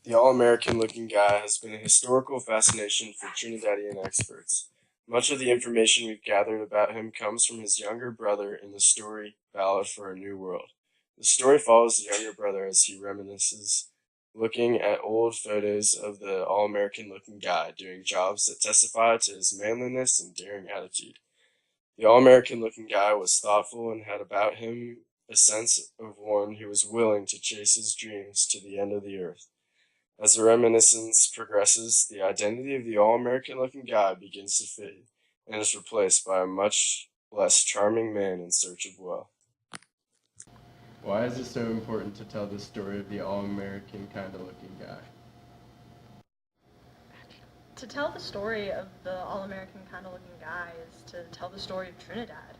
The all-American looking guy has been a historical fascination for Trinidadian experts. Much of the information we've gathered about him comes from his younger brother in the story Ballad for a New World. The story follows the younger brother as he reminisces, looking at old photos of the all-American looking guy doing jobs that testify to his manliness and daring attitude. The all-American looking guy was thoughtful and had about him a sense of one who was willing to chase his dreams to the end of the earth. As the reminiscence progresses, the identity of the all-American looking guy begins to fade and is replaced by a much less charming man in search of wealth. Why is it so important to tell the story of the all-American kind of looking guy? To tell the story of the all-American kind of looking guy is to tell the story of Trinidad.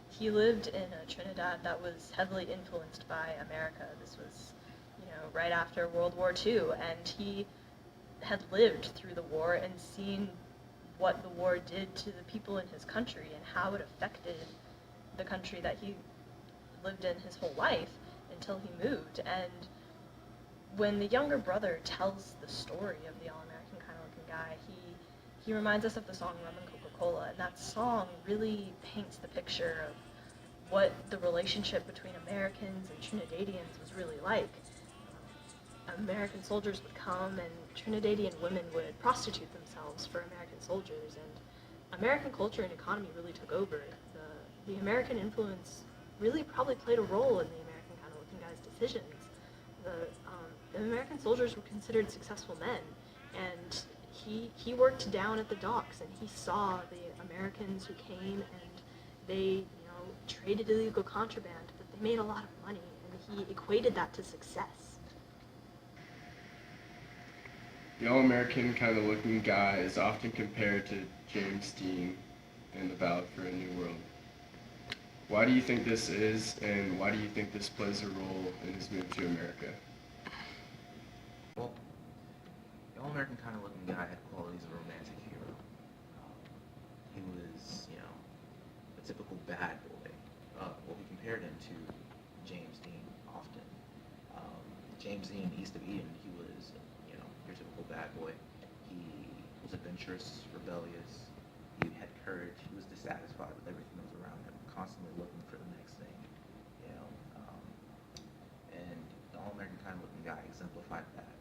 He lived in a Trinidad that was heavily influenced by America. This was, right after World War II, and he had lived through the war and seen what the war did to the people in his country and how it affected the country that he lived in his whole life until he moved. And when the younger brother tells the story of the all-American kind of looking guy, he reminds us of the song Rum and Coca-Cola, and that song really paints the picture of what the relationship between Americans and Trinidadians was really like. American soldiers would come and Trinidadian women would prostitute themselves for American soldiers, and American culture and economy really took over. The American influence really probably played a role in the American kind of looking guy's decisions. The American soldiers were considered successful men, and he worked down at the docks, and he saw the Americans who came and they traded illegal contraband, but they made a lot of money, and he equated that to success. The all-American kind of looking guy is often compared to James Dean in the Ballad for a New World. Why do you think this is, and why do you think this plays a role in his move to America? Well, the all-American kind of looking guy had qualities of a romantic hero. He was, a typical bad boy. We compared him to James Dean often. James Dean, East of Eden, he was, your typical bad boy. He was adventurous, rebellious. He had courage. He was dissatisfied with everything that was around him, constantly looking for the next thing. And the all-American kind of looking guy exemplified that.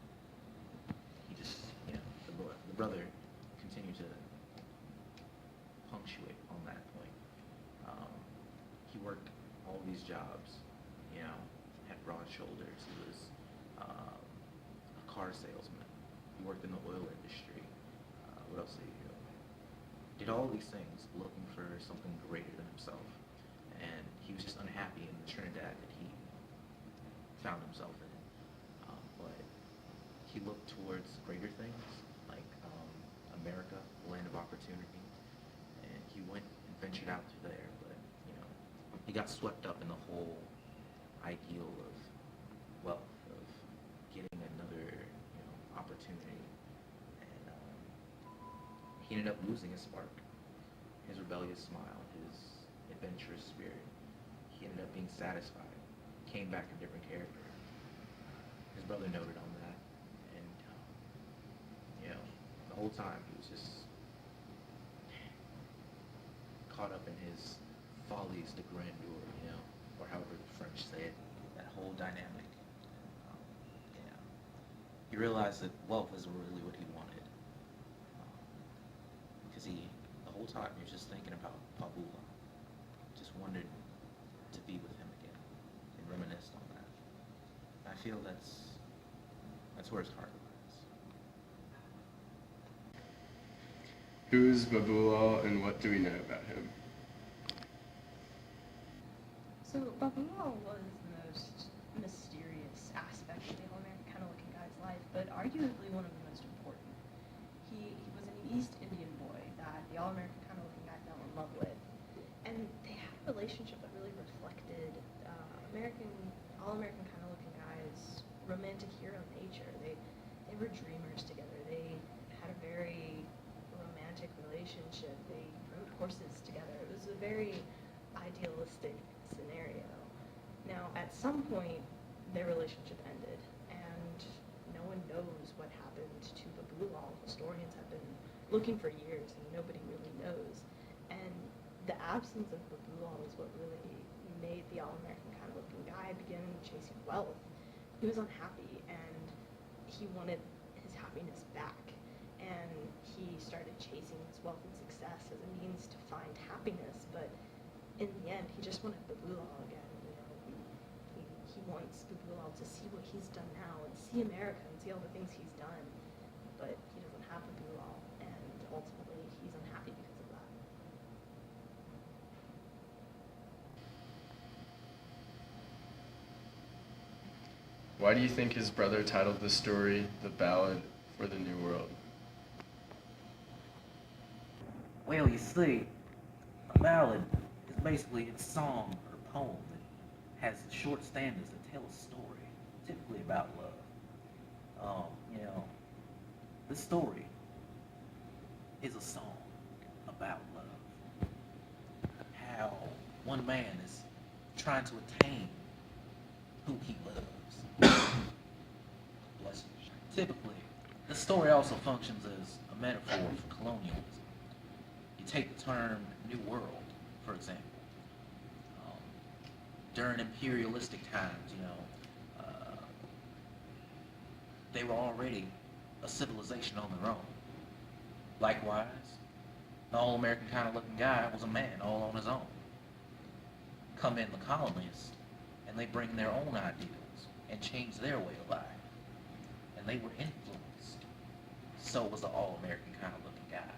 He just, the brother continued to punctuate on that point. He worked all these jobs, had broad shoulders. He was a car salesman. He worked in the oil industry. What else did he do? Did all these things looking for something greater than himself. And he was just unhappy in the Trinidad that he found himself in. But he looked towards greater things, like America, the land of opportunity. And he went and ventured out to there, but he got swept up in the whole ideal of wealth, of getting another opportunity, and he ended up losing his spark, his rebellious smile, his adventurous spirit. He ended up being satisfied, came back a different character. His brother noted on that, and the whole time he was just caught up in his follies de grandeur, or however the French say it, that whole dynamic. He realized that wealth isn't really what he wanted, because the whole time he was just thinking about Pabula, just wanted to be with him again, and reminisced on that. I feel that's where his heart lies. Who is Babulal, and what do we know about him? So Babulal was the most mysterious aspect of the all-American kind of looking guy's life, but arguably one of the most important. He was an East Indian boy that the all-American kind of looking guy fell in love with, and they had a relationship that really reflected all-American kind of looking guys' romantic hero nature. They were dreamers together. They had a very romantic relationship. They rode horses together. It was a very idealistic scenario. Now, at some point, their relationship ended, and no one one knows what happened to Babulal. Historians have been looking for years, and nobody really knows. And the absence of Babulal is what really made the all-American kind of looking guy begin chasing wealth. He was unhappy, and he wanted his happiness back. And he started chasing his wealth and success as a means to find happiness, but in the end, he just wanted Babulal again. He wants Babulal to see what he's done now and see America and see all the things he's done, but he doesn't have Babulal, and ultimately he's unhappy because of that. Why do you think his brother titled the story The Ballad for the New World? Well, you see, a ballad is basically a song or poem that has short stanzas that tell a story, typically about love. This story is a song about love. How one man is trying to attain who he loves. Bless you. Typically, this story also functions as a metaphor for colonialism. You take the term New World, for example. During imperialistic times, they were already a civilization on their own. Likewise, the all-American kind of looking guy was a man all on his own. Come in the colonists, and they bring their own ideals and change their way of life. And they were influenced. So was the all-American kind of looking guy.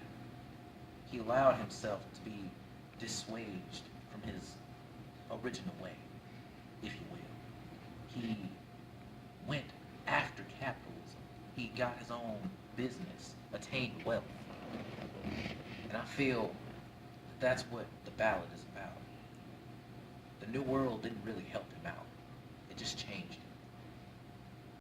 He allowed himself to be dissuaged from his original way, if you will. He went after capitalism. He got his own business, attained wealth. And I feel that's what the ballad is about. The New World didn't really help him out. It just changed him.